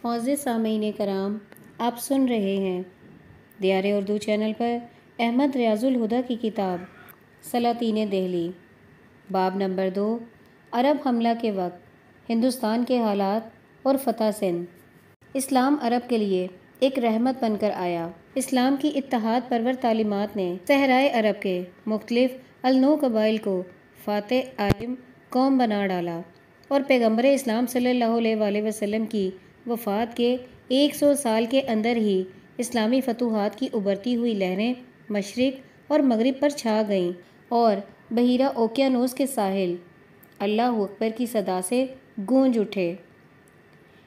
معزز سامعین کرام، آپ سن رہے ہیں دیار اردو چینل پر احمد ریاض الہدیٰ کی کتاب سلاطین دہلی، باب نمبر 2، عرب حملہ کے وقت ہندوستان کے حالات اور فتح سندھ۔ اسلام عرب کے لیے ایک رحمت بن کر آیا۔ اسلام کی اتحاد پرور تعلیمات نے صحرائے عرب کے مختلف النوع قبائل کو فاتح عالم قوم بنا ڈالا، اور پیغمبر اسلام صلی اللہ علیہ وآلہ وسلم کی وفات کے 100 سال کے اندر ہی اسلامی فتوحات کی ابھرتی ہوئی لہریں مشرق اور مغرب پر چھا گئیں، اور بحیرہ اوقیانوس کے ساحل اللہ اکبر کی صدا سے گونج اٹھے۔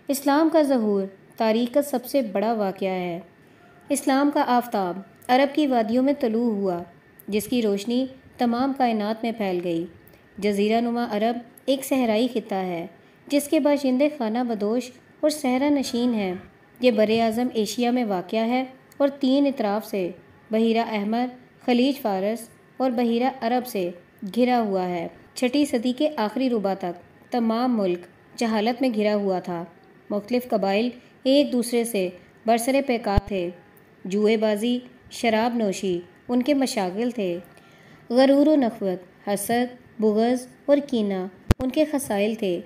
اسلام کا ظہور تاریخ کا سب سے بڑا واقعہ ہے۔ اسلام کا آفتاب عرب کی وادیوں میں طلوع ہوا، جس کی روشنی تمام کائنات میں پھیل گئی۔ جزیرہ نما عرب ایک صحرائی خطہ ہے جس کے باشندے خانہ بدوش اور صحرا نشین ہیں۔ یہ بر اعظم ایشیا میں واقع ہے اور 3 اطراف سے بحیرہ احمر، خلیج فارس اور بحیرہ عرب سے گھرا ہوا ہے۔ 6 صدی کے آخری ربع تک تمام ملک جہالت میں گھرا ہوا تھا۔ مختلف قبائل ایک دوسرے سے برسر پیکار تھے۔ جوئے بازی، شراب نوشی ان کے مشاغل تھے۔ غرور و نخوت، حسد، بغض اور کینہ ان کے خصائل تھے۔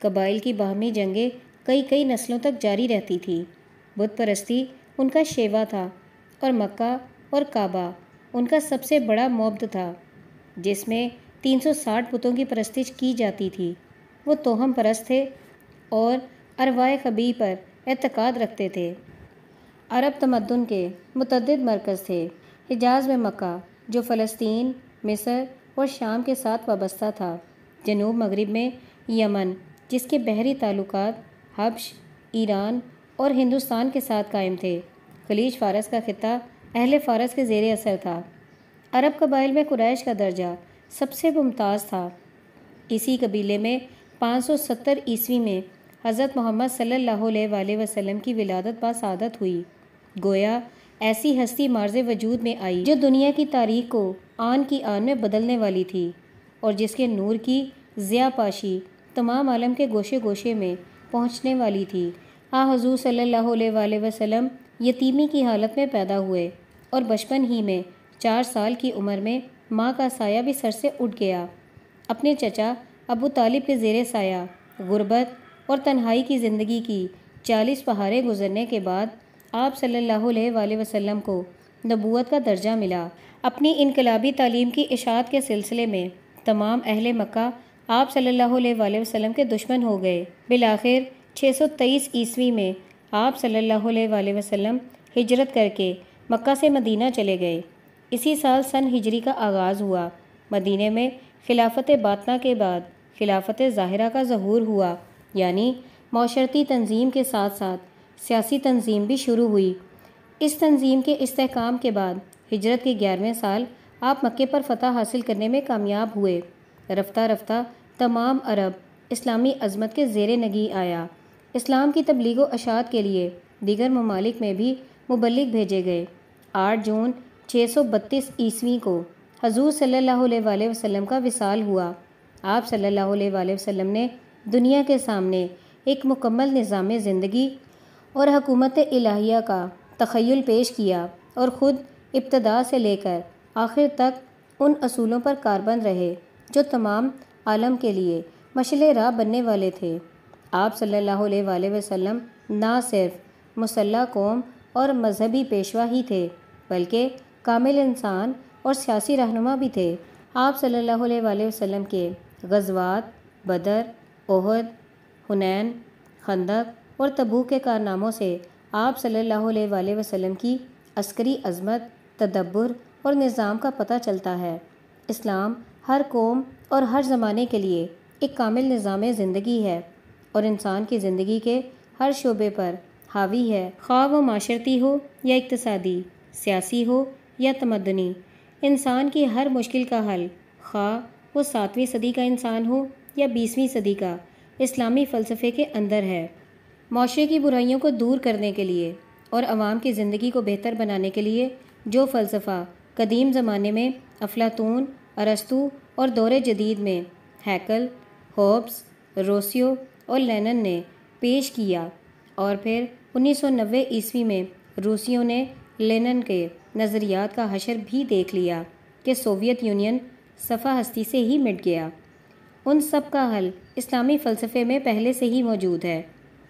قبائل کی باہمی جنگیں کئی نسلوں تک جاری رہتی تھی۔ بت پرستی ان کا شیوا تھا، اور مکہ اور کعبہ ان کا سب سے بڑا معبد تھا، جس میں 360 بتوں کی پرستش کی جاتی تھی۔ وہ توہم پرست تھے اور ارواح خبیث پر اعتقاد رکھتے تھے۔ عرب تمدن کے متعدد مرکز تھے۔ حجاز میں مکہ، جو فلسطین، مصر اور شام کے ساتھ وابستہ تھا۔ جنوب مغرب میں یمن، جس کے بحری تعلقات حبش، ایران اور ہندوستان کے ساتھ قائم تھے۔ خلیج فارس کا خطہ اہل فارس کے زیر اثر تھا۔ عرب قبائل میں قریش کا درجہ سب سے ممتاز تھا۔ اسی قبیلے میں 570 عیسوی میں حضرت محمد صلی اللہ علیہ وآلہ وسلم کی ولادت باسعادت ہوئی۔ گویا ایسی ہستی مارز وجود میں آئی جو دنیا کی تاریخ کو آن کی آن میں بدلنے والی تھی، اور جس کے نور کی ضیاء پاشی تمام عالم کے گوشے گوشے میں پہنچنے والی تھی۔ حضور صلی اللہ علیہ وآلہ وسلم یتیمی کی حالت میں پیدا ہوئے، اور بچپن ہی میں 4 سال کی عمر میں ماں کا سایہ بھی سر سے اٹھ گیا۔ اپنے چچا ابو طالب کے زیر سایہ غربت اور تنہائی کی زندگی کی 40 پہاڑیں گزرنے کے بعد آپ صلی اللہ علیہ وآلہ وسلم کو نبوت کا درجہ ملا۔ اپنی انقلابی تعلیم کی اشاعت کے سلسلے میں تمام اہل مکہ آپ صلی اللہ علیہ وآلہ وسلم کے دشمن ہو گئے۔ بالآخر 623 عیسوی میں آپ صلی اللہ علیہ وآلہ وسلم ہجرت کر کے مکہ سے مدینہ چلے گئے۔ اسی سال سن ہجری کا آغاز ہوا۔ مدینہ میں خلافت باطنہ کے بعد خلافت ظاہرہ کا ظہور ہوا، یعنی معاشرتی تنظیم کے ساتھ ساتھ سیاسی تنظیم بھی شروع ہوئی۔ اس تنظیم کے استحکام کے بعد ہجرت کے 11ویں سال آپ مکے پر فتح حاصل کرنے میں کامیاب ہوئے۔ رفتہ رفتہ تمام عرب اسلامی عظمت کے زیر نگیں آیا۔ اسلام کی تبلیغ و اشاعت کے لیے دیگر ممالک میں بھی مبلغ بھیجے گئے۔ 8 جون 632 عیسوی کو حضور صلی اللہ علیہ وآلہ وسلم کا وصال ہوا۔ آپ صلی اللہ علیہ وآلہ وسلم نے دنیا کے سامنے ایک مکمل نظام زندگی اور حکومت الہیہ کا تخیل پیش کیا، اور خود ابتدا سے لے کر آخر تک ان اصولوں پر کاربند رہے جو تمام عالم کے لیے مشعل راہ بننے والے تھے۔ آپ صلی اللہ علیہ وآلہ وسلم نہ صرف مسلح قوم اور مذہبی پیشوا ہی تھے، بلکہ کامل انسان اور سیاسی رہنما بھی تھے۔ آپ صلی اللہ علیہ وآلہ وسلم کے غزوات بدر، احد، حنین، خندق اور تبوک کے کارناموں سے آپ صلی اللہ علیہ وآلہ وسلم کی عسکری عظمت، تدبر اور نظام کا پتہ چلتا ہے۔ اسلام ہر قوم اور ہر زمانے کے لیے ایک کامل نظام زندگی ہے، اور انسان کی زندگی کے ہر شعبے پر حاوی ہے، خواہ وہ معاشرتی ہو یا اقتصادی، سیاسی ہو یا تمدنی۔ انسان کی ہر مشکل کا حل، خواہ وہ 7ویں صدی کا انسان ہو یا 20ویں صدی کا، اسلامی فلسفے کے اندر ہے۔ معاشرے کی برائیوں کو دور کرنے کے لیے اور عوام کی زندگی کو بہتر بنانے کے لیے جو فلسفہ قدیم زمانے میں افلاطون، ارسطو اور دور جدید میں ہیکل، ہوبز، روسیو اور لینن نے پیش کیا، اور پھر 1990 میں روسیوں نے لینن کے نظریات کا حشر بھی دیکھ لیا کہ سوویت یونین صفحہ ہستی سے ہی مٹ گیا۔ ان سب کا حل اسلامی فلسفے میں پہلے سے ہی موجود ہے۔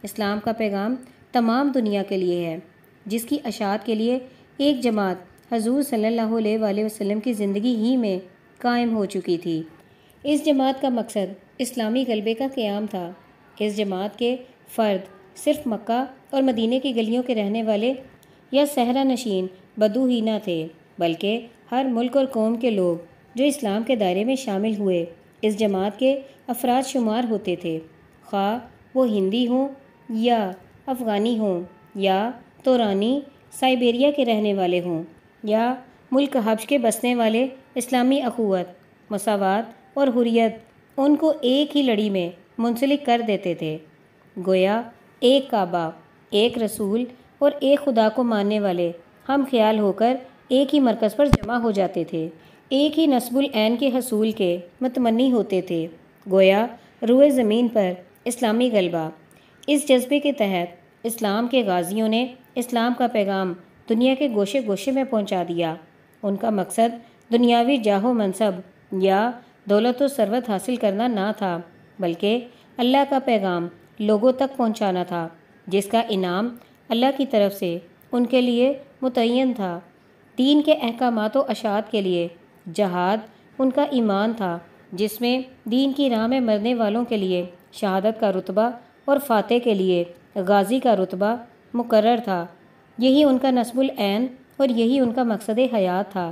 اسلام کا پیغام تمام دنیا کے لیے ہے، جس کی اشاعت کے لیے ایک جماعت حضور صلی اللہ علیہ وآلہ وسلم کی زندگی ہی میں قائم ہو چکی تھی۔ اس جماعت کا مقصد اسلامی غلبے کا قیام تھا۔ اس جماعت کے فرد صرف مکہ اور مدینے کی گلیوں کے رہنے والے یا صحرا نشین بدو ہی نہ تھے، بلکہ ہر ملک اور قوم کے لوگ جو اسلام کے دائرے میں شامل ہوئے اس جماعت کے افراد شمار ہوتے تھے، خواہ وہ ہندی ہوں یا افغانی ہوں یا تورانی سائبیریا کے رہنے والے ہوں یا ملک حبش کے بسنے والے۔ اسلامی اخوت، مساوات اور حریت ان کو ایک ہی لڑی میں منسلک کر دیتے تھے۔ گویا ایک کعبہ، ایک رسول اور ایک خدا کو ماننے والے ہم خیال ہو کر ایک ہی مرکز پر جمع ہو جاتے تھے، ایک ہی نصب العین کے حصول کے متمنی ہوتے تھے۔ گویا روئے زمین پر اسلامی غلبہ۔ اس جذبے کے تحت اسلام کے غازیوں نے اسلام کا پیغام دنیا کے گوشے گوشے میں پہنچا دیا۔ ان کا مقصد دنیاوی جاہ و منصب یا دولت و ثروت حاصل کرنا نہ تھا، بلکہ اللہ کا پیغام لوگوں تک پہنچانا تھا، جس کا انعام اللہ کی طرف سے ان کے لیے متعین تھا۔ دین کے احکامات و اشاعت کے لیے جہاد ان کا ایمان تھا، جس میں دین کی راہ میں مرنے والوں کے لیے شہادت کا رتبہ اور فاتح کے لیے غازی کا رتبہ مقرر تھا۔ یہی ان کا نصب العین اور یہی ان کا مقصد حیات تھا۔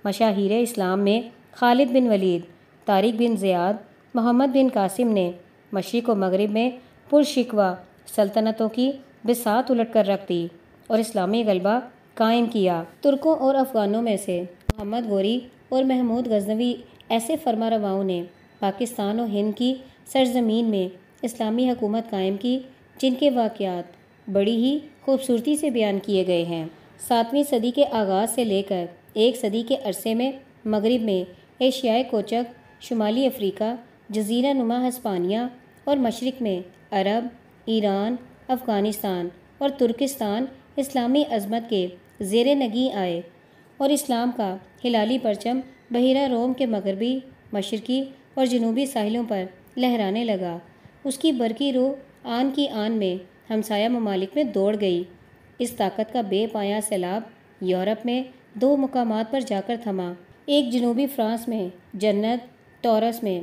مشاہیر اسلام میں خالد بن ولید، طارق بن زیاد، محمد بن قاسم نے مشرق و مغرب میں پرشکوہ سلطنتوں کی بساط الٹ کر رکھ دی اور اسلامی غلبہ قائم کیا۔ ترکوں اور افغانوں میں سے محمد غوری اور محمود غزنوی ایسے فرما رواؤں نے پاکستان و ہند کی سرزمین میں اسلامی حکومت قائم کی، جن کے واقعات بڑی ہی خوبصورتی سے بیان کیے گئے ہیں۔ 7ویں صدی کے آغاز سے لے کر ایک صدی کے عرصے میں مغرب میں ایشیائے کوچک، شمالی افریقہ، جزیرہ نما ہسپانیہ اور مشرق میں عرب، ایران، افغانستان اور ترکستان اسلامی عظمت کے زیر نگیں آئے اور اسلام کا ہلالی پرچم بحیرہ روم کے مغربی، مشرقی اور جنوبی ساحلوں پر لہرانے لگا۔ اس کی برقی روح آن کی آن میں ہمسایہ ممالک میں دوڑ گئی۔ اس طاقت کا بے پایاں سیلاب یورپ میں 2 مقامات پر جا کر تھما، ایک جنوبی فرانس میں جنت ٹورس میں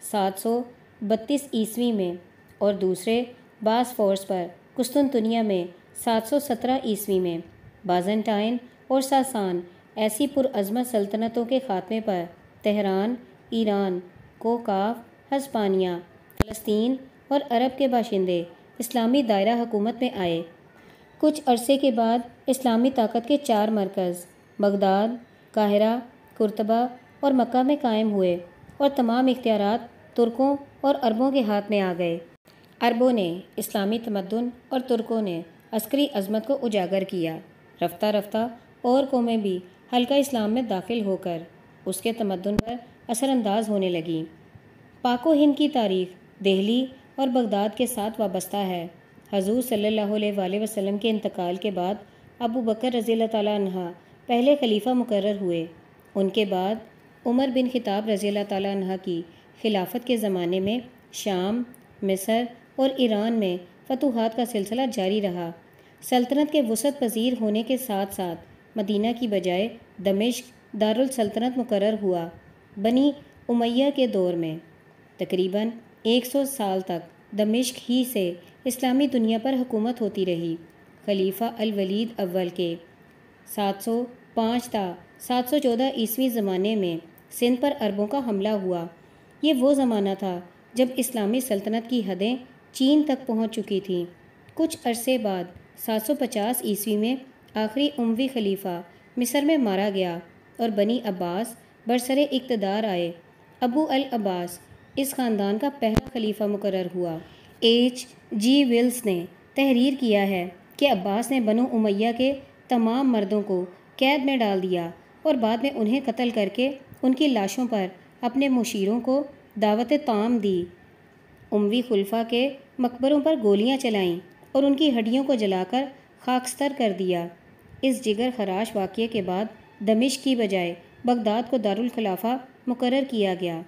732 میں اور دوسرے باسفورس پر قسطنطنیہ میں 717 میں۔ بازنٹائن اور ساسان ایسی پرعظمت سلطنتوں کے خاتمے پر تہران، ایران، کوکاف، ہسپانیہ، فلسطین اور عرب کے باشندے اسلامی دائرہ حکومت میں آئے۔ کچھ عرصے کے بعد اسلامی طاقت کے 4 مرکز بغداد، قاہرہ، قرطبہ اور مکہ میں قائم ہوئے اور تمام اختیارات ترکوں اور عربوں کے ہاتھ میں آ گئے۔ عربوں نے اسلامی تمدن اور ترکوں نے عسکری عظمت کو اجاگر کیا۔ رفتہ رفتہ اور قومیں بھی حلقہ اسلام میں داخل ہو کر اس کے تمدن پر اثر انداز ہونے لگیں۔ پاک و ہند کی تاریخ دہلی اور بغداد کے ساتھ وابستہ ہے۔ حضور صلی اللہ علیہ وآلہ وسلم کے انتقال کے بعد ابو بکر رضی اللہ تعالیٰ عنہ پہلے خلیفہ مقرر ہوئے۔ ان کے بعد عمر بن خطاب رضی اللہ تعالیٰ عنہ کی خلافت کے زمانے میں شام، مصر اور ایران میں فتوحات کا سلسلہ جاری رہا۔ سلطنت کے وسعت پذیر ہونے کے ساتھ ساتھ مدینہ کی بجائے دمشق دارالسلطنت مقرر ہوا۔ بنی امیہ کے دور میں تقریباً 100 سال تک دمشق ہی سے اسلامی دنیا پر حکومت ہوتی رہی۔ خلیفہ الولید اول کے 705 تا 714 زمانے میں سندھ پر عربوں کا حملہ ہوا۔ یہ وہ زمانہ تھا جب اسلامی سلطنت کی حدیں چین تک پہنچ چکی تھیں۔ کچھ عرصے بعد 750 میں آخری اموی خلیفہ مصر میں مارا گیا اور بنی عباس برسر اقتدار آئے۔ ابو العباس اس خاندان کا پہلا خلیفہ مقرر ہوا۔ H.G. ویلز نے تحریر کیا ہے کہ عباس نے بنو امیہ کے تمام مردوں کو قید میں ڈال دیا اور بعد میں انہیں قتل کر کے ان کی لاشوں پر اپنے مشیروں کو دعوت طعام دی۔ اموی خلفاء کے مقبروں پر گولیاں چلائیں اور ان کی ہڈیوں کو جلا کر خاکستر کر دیا۔ اس جگر خراش واقعے کے بعد دمشق کی بجائے بغداد کو دارالخلافہ مقرر کیا گیا۔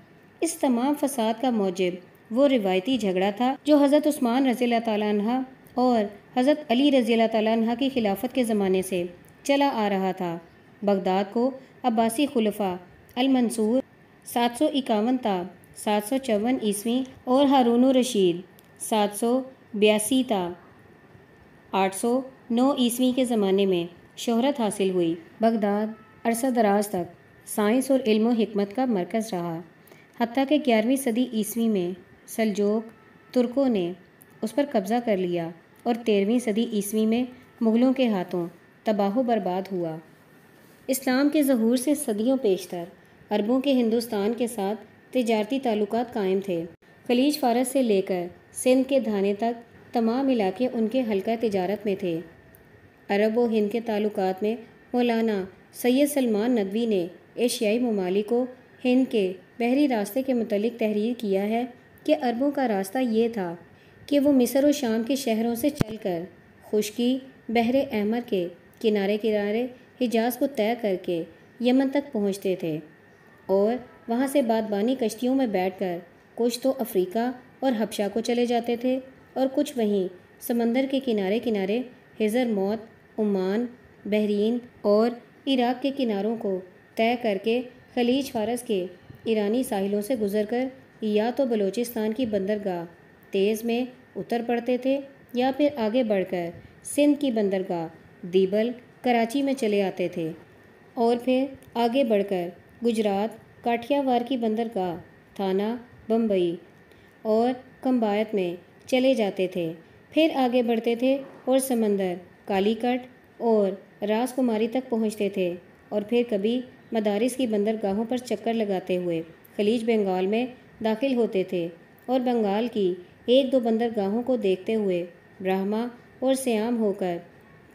اس تمام فساد کا موجب وہ روایتی جھگڑا تھا جو حضرت عثمان رضی اللہ تعالیٰ عنہ اور حضرت علی رضی اللہ تعالیٰ عنہ کی خلافت کے زمانے سے چلا آ رہا تھا۔ بغداد کو عباسی خلفاء المنصور 751 تا 754 عیسوی اور ہارون الرشید 782 تا 809 عیسوی کے زمانے میں شہرت حاصل ہوئی۔ بغداد عرصہ دراز تک سائنس اور علم و حکمت کا مرکز رہا، حتیٰ کہ 11ویں صدی عیسوی میں سلجوق ترکوں نے اس پر قبضہ کر لیا اور 13ویں صدی عیسوی میں مغلوں کے ہاتھوں تباہ و برباد ہوا۔ اسلام کے ظہور سے صدیوں پیشتر عربوں کے ہندوستان کے ساتھ تجارتی تعلقات قائم تھے۔ خلیج فارس سے لے کر سندھ کے دھانے تک تمام علاقے ان کے حلقہ تجارت میں تھے۔ عرب و ہند کے تعلقات میں مولانا سید سلمان ندوی نے ایشیائی ممالک کو ہند کے بحری راستے کے متعلق تحریر کیا ہے کہ عربوں کا راستہ یہ تھا کہ وہ مصر و شام کے شہروں سے چل کر خشکی بحر احمر کے کنارے کنارے حجاز کو طے کر کے یمن تک پہنچتے تھے اور وہاں سے بادبانی کشتیوں میں بیٹھ کر کچھ تو افریقہ اور حبشہ کو چلے جاتے تھے اور کچھ وہیں سمندر کے کنارے کنارے حضر موت، عمان، بحرین اور عراق کے کناروں کو طے کر کے خلیج فارس کے ایرانی ساحلوں سے گزر کر یا تو بلوچستان کی بندرگاہ تیز میں اتر پڑتے تھے یا پھر آگے بڑھ کر سندھ کی بندرگاہ دیبل کراچی میں چلے آتے تھے اور پھر آگے بڑھ کر گجرات کاٹھیا وار کی بندرگاہ تھانہ بمبئی اور کمبایت میں چلے جاتے تھے، پھر آگے بڑھتے تھے اور سمندر کالی کٹ اور راس کماری تک پہنچتے تھے اور پھر کبھی مدارس کی بندرگاہوں پر چکر لگاتے ہوئے خلیج بنگال میں داخل ہوتے تھے اور بنگال کی ایک دو بندرگاہوں کو دیکھتے ہوئے برہما اور سیام ہو کر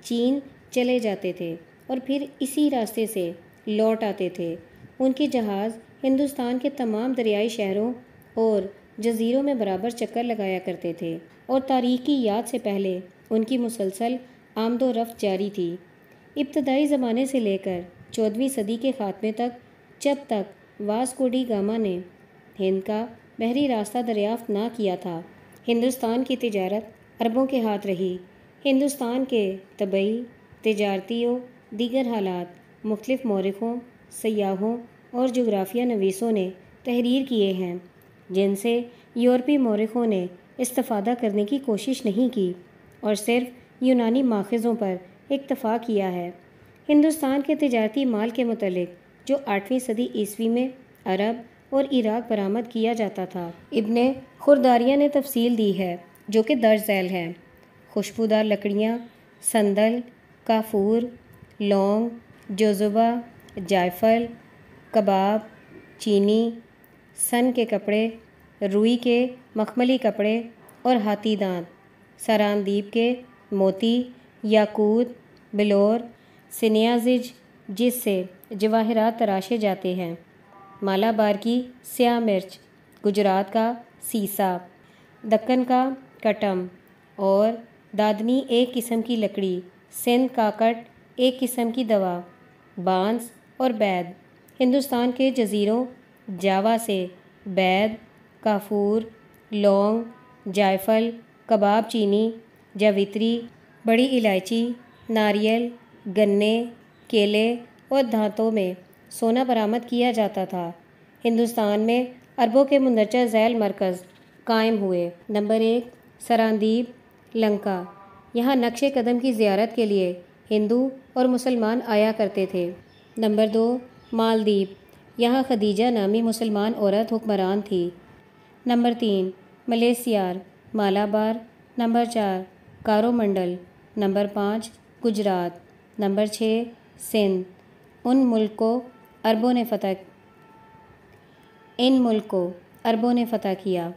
چین چلے جاتے تھے اور پھر اسی راستے سے لوٹ آتے تھے۔ ان کے جہاز ہندوستان کے تمام دریائی شہروں اور جزیروں میں برابر چکر لگایا کرتے تھے اور تاریخ کی یاد سے پہلے ان کی مسلسل آمد و رفت جاری تھی۔ ابتدائی زمانے سے لے کر 14ویں صدی کے خاتمے تک، جب تک واسکو ڈی گاما نے ہند کا بحری راستہ دریافت نہ کیا تھا، ہندوستان کی تجارت عربوں کے ہاتھ رہی۔ ہندوستان کے طبعی، تجارتی و دیگر حالات مختلف مورخوں، سیاحوں اور جغرافیہ نویسوں نے تحریر کیے ہیں جن سے یورپی مورخوں نے استفادہ کرنے کی کوشش نہیں کی اور صرف یونانی ماخذوں پر اکتفا کیا ہے۔ ہندوستان کے تجارتی مال کے متعلق جو 8ویں صدی عیسوی میں عرب اور عراق برآمد کیا جاتا تھا، ابن خرداریہ نے تفصیل دی ہے جو کہ درج ذیل ہے۔ خوشبودار لکڑیاں، سندل، کافور، لونگ، جوزبہ، جائفل، کباب، چینی، سن کے کپڑے، روئی کے مخملی کپڑے اور ہاتھی دانت، سراندیپ کے موتی، یاقوت، بلور، سنیازج جس سے جواہرات تراشے جاتے ہیں، مالابار کی سیاہ مرچ، گجرات کا سیسا، دکن کا کٹم اور دادنی ایک قسم کی لکڑی، سندھ کاکٹ ایک قسم کی دوا، بانس اور بید۔ ہندوستان کے جزیروں جاوا سے بید، کافور، لونگ، جائفل، کباب چینی، جاوتری، بڑی الائچی، ناریل، گنے، کیلے اور دھاتوں میں سونا برآمد کیا جاتا تھا۔ ہندوستان میں عربوں کے مندرجہ ذیل مرکز قائم ہوئے۔ نمبر 1، سراندیپ، لنکا۔ یہاں نقش قدم کی زیارت کے لیے ہندو اور مسلمان آیا کرتے تھے۔ نمبر 2، مالدیپ۔ یہاں خدیجہ نامی مسلمان عورت حکمران تھی۔ نمبر 3، ملیسیار، Malabar. Number 4، Coromandel. Number 5، Gujarat. Number 6، Sindh. ان ملک کو عربوں نے فتح کیا۔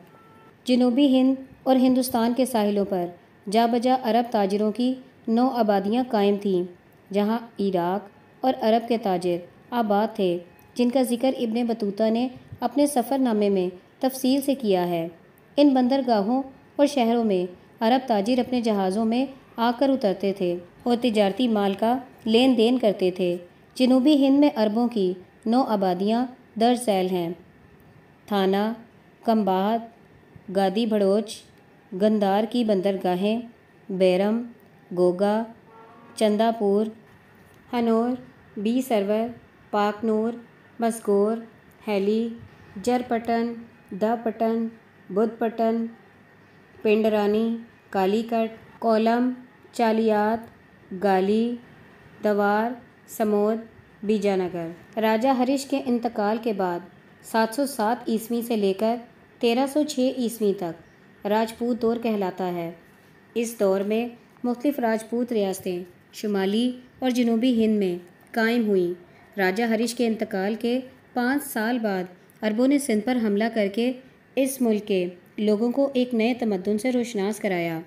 جنوبی ہند اور ہندوستان کے ساحلوں پر جا بجا عرب تاجروں کی 9 آبادیاں قائم تھیں جہاں عراق اور عرب کے تاجر آباد تھے، جن کا ذکر ابن بطوطہ نے اپنے سفر نامے میں تفصیل سے کیا ہے۔ ان بندرگاہوں اور شہروں میں عرب تاجر اپنے جہازوں میں آ کر اترتے تھے اور تجارتی مال کا لین دین کرتے تھے۔ جنوبی ہند میں عربوں کی 9 آبادیاں درج ذیل ہیں: تھانہ، کمباہت، گادی بھڑوچ، گندھار کی بندرگاہیں، بیرم، گوگا، چندا پور، ہنور، بی سرور، پاک نور، مسگور، ہیلی، جر پٹن، دا پٹن، بدھ پٹن، پنڈرانی، کالی کٹ، کولم، چالیات، گالی، دوار، سمود، بیجانگر۔ راجہ ہرش کے انتقال کے بعد 707 عیسوی سے لے کر 1306 عیسوی تک راجپوت دور کہلاتا ہے۔ اس دور میں مختلف راجپوت ریاستیں شمالی اور جنوبی ہند میں قائم ہوئیں۔ راجہ ہرش کے انتقال کے 5 سال بعد عربوں نے سندھ پر حملہ کر کے اس ملک کے لوگوں کو ایک نئے تمدن سے روشناس کرایا،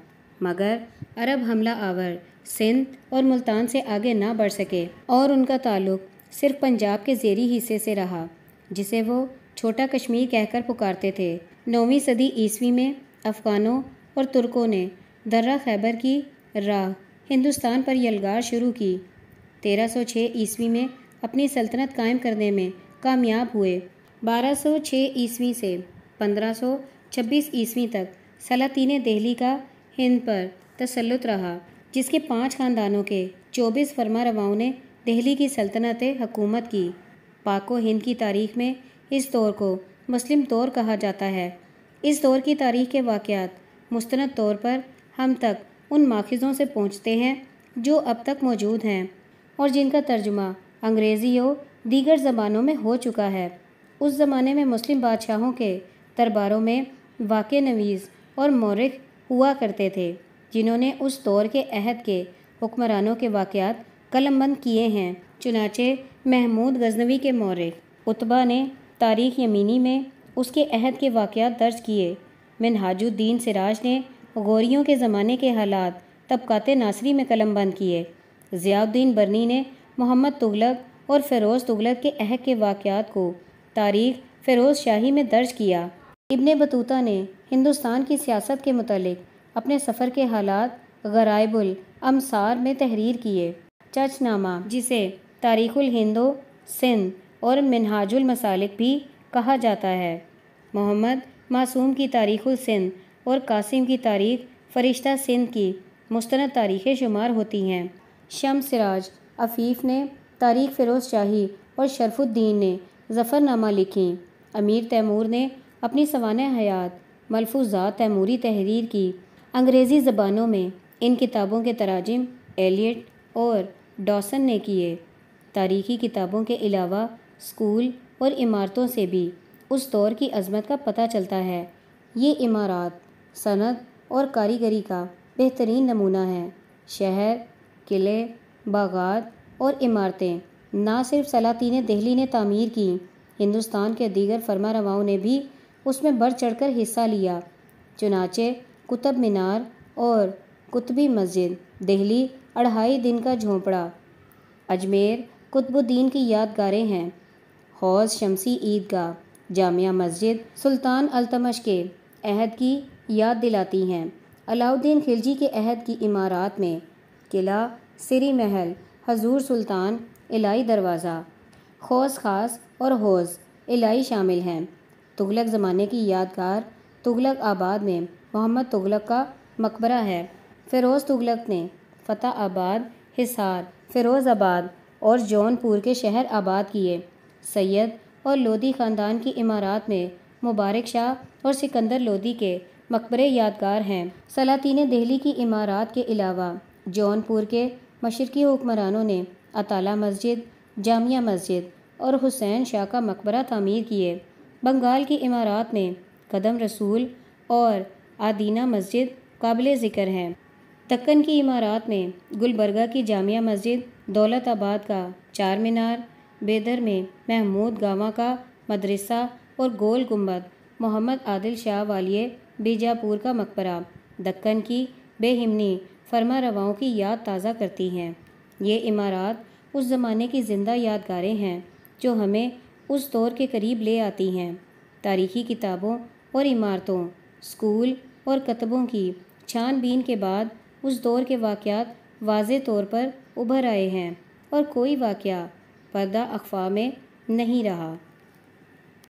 مگر عرب حملہ آور سندھ اور ملتان سے آگے نہ بڑھ سکے اور ان کا تعلق صرف پنجاب کے زیریں حصے سے رہا، جسے وہ چھوٹا کشمیر کہہ کر پکارتے تھے۔ 9ویں صدی عیسوی میں افغانوں اور ترکوں نے درہ خیبر کی راہ ہندوستان پر یلغار شروع کی۔ 1306 عیسوی میں اپنی سلطنت قائم کرنے میں کامیاب ہوئے۔ 1206 عیسوی سے 1526 عیسوی تک سلاطین دہلی کا ہند پر تسلط رہا، جس کے 5 خاندانوں کے 24 فرما رواؤں نے دہلی کی سلطنت حکومت کی۔ پاک و ہند کی تاریخ میں اس دور کو مسلم دور کہا جاتا ہے۔ اس دور کی تاریخ کے واقعات مستند طور پر ہم تک ان ماخذوں سے پہنچتے ہیں جو اب تک موجود ہیں اور جن کا ترجمہ انگریزی و دیگر زبانوں میں ہو چکا ہے۔ اس زمانے میں مسلم بادشاہوں کے درباروں میں واقعہ نویس اور مورخ ہوا کرتے تھے، جنہوں نے اس دور کے عہد کے حکمرانوں کے واقعات قلم بند کیے ہیں۔ چنانچہ محمود غزنوی کے مورخ عتبہ نے تاریخ یمینی میں اس کے عہد کے واقعات درج کیے۔ منہاج الدین سراج نے غوریوں کے زمانے کے حالات طبقات ناصری میں قلم بند کیے۔ ضیاء الدین برنی نے محمد تغلق اور فیروز تغلق کے عہد کے واقعات کو تاریخ فیروز شاہی میں درج کیا۔ ابن بطوطہ نے ہندوستان کی سیاست کے متعلق اپنے سفر کے حالات غرائب الامصار میں تحریر کیے۔ چچ نامہ، جسے تاریخ الہند و سندھ اور منہاج المسالک بھی کہا جاتا ہے، محمد معصوم کی تاریخ السندھ اور قاسم کی تاریخ فرشتہ سندھ کی مستند تاریخیں شمار ہوتی ہیں۔ شمس سراج عفیف نے تاریخ فیروز شاہی اور شرف الدین نے ظفر نامہ لکھیں۔ امیر تیمور نے اپنی سوانح حیات ملفوظات تیموری تحریر کی۔ انگریزی زبانوں میں ان کتابوں کے تراجم ایلیٹ اور ڈاسن نے کیے۔ تاریخی کتابوں کے علاوہ اسکول اور عمارتوں سے بھی اس دور کی عظمت کا پتہ چلتا ہے۔ یہ عمارات صنعت اور کاریگری کا بہترین نمونہ ہیں۔ شہر، قلعے، باغات اور عمارتیں نہ صرف سلاطین دہلی نے تعمیر کی، ہندوستان کے دیگر فرما رواؤں نے بھی اس میں بڑھ چڑھ کر حصہ لیا۔ چنانچہ قطب مینار اور قطبی مسجد دہلی 2.5 دن کا جھونپڑا، اجمیر قطب الدین کی یادگاریں ہیں، حوض شمسی عیدگاہ، جامع مسجد سلطان التمش کے عہد کی یاد دلاتی ہیں۔ علاؤالدین خلجی کے عہد کی عمارات میں قلعہ، سری محل، حضور سلطان الہی دروازہ، خوص خاص اور حوض الہی شامل ہیں۔ تغلق زمانے کی یادگار تغلق آباد میں محمد تغلق کا مقبرہ ہے۔ فیروز تغلق نے فتح آباد، حصار، فیروز آباد اور جون پور کے شہر آباد کیے۔ سید اور لودھی خاندان کی عمارات میں مبارک شاہ اور سکندر لودھی کے مقبرے یادگار ہیں۔ سلاطین دہلی کی عمارات کے علاوہ جون پور کے مشرقی حکمرانوں نے اطالہ مسجد، جامع مسجد اور حسین شاہ کا مقبرہ تعمیر کیے۔ بنگال کی عمارات میں قدم رسول اور آدینہ مسجد قابل ذکر ہیں۔ دکن کی عمارات میں گلبرگہ کی جامع مسجد، دولت آباد کا چار مینار، بیدر میں محمود گاواں کا مدرسہ اور گول گنبد، محمد عادل شاہ والیہ بیجاپور کا مقبرہ دکن کی بے ہمنی فرما رواؤں کی یاد تازہ کرتی ہیں۔ یہ عمارات اس زمانے کی زندہ یادگاریں ہیں جو ہمیں اس دور کے قریب لے آتی ہیں۔ تاریخی کتابوں اور عمارتوں، اسکول اور کتبوں کی چھان بین کے بعد اس دور کے واقعات واضح طور پر ابھر آئے ہیں اور کوئی واقعہ پردہ اخفا میں نہیں رہا۔